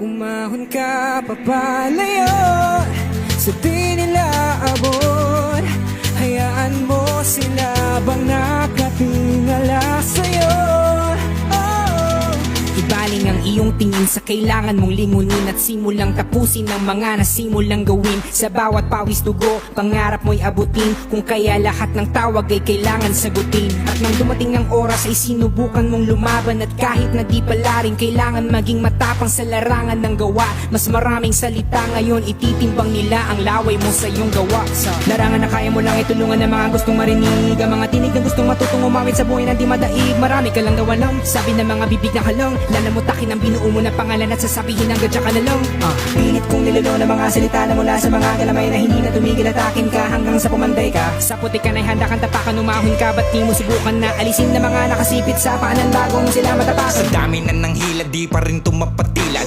Umahon ka papalayo, sabi nila abot. Hayaan mo sila bang nakatingala sa'yo. Ibaling ang iyong tingin sa kailangan mong lingunin at simulang tapusin ang mga nasimulang gawin. Sa bawat pawis dugo, pangarap mo'y abutin. Kung kaya lahat ng tawag ay kailangan sagutin. At nang dumating ang oras ay sinubukan mong lumaban. At kahit na di pala rin kailangan maging matapang sa larangan ng gawa. Mas maraming salita ngayon ititimbang nila ang laway mo sa iyong gawa. Sa larangan na kaya mo lang itulungan ng mga gustong marinig. Ang mga tinig na gustong matutong umawit sa buhay na di madaig. Marami ka lang daw alam, sabi ng mga bibig na halong. Lalamutakin ang binuo mo na pangalan at sasabihin ang gadya ka na lang. Pilit kong nililo ng mga salita na mula sa mga galamay na hindi na tumigil at akin ka hanggang sa pumanday ka. Sa puti ka na'y handa kang tapakan, umahon ka ba't di mo subukan na alisin na mga nakasipit sa paanan bagong sila matapakan. Sa dami na ng hila di pa rin tumapatila.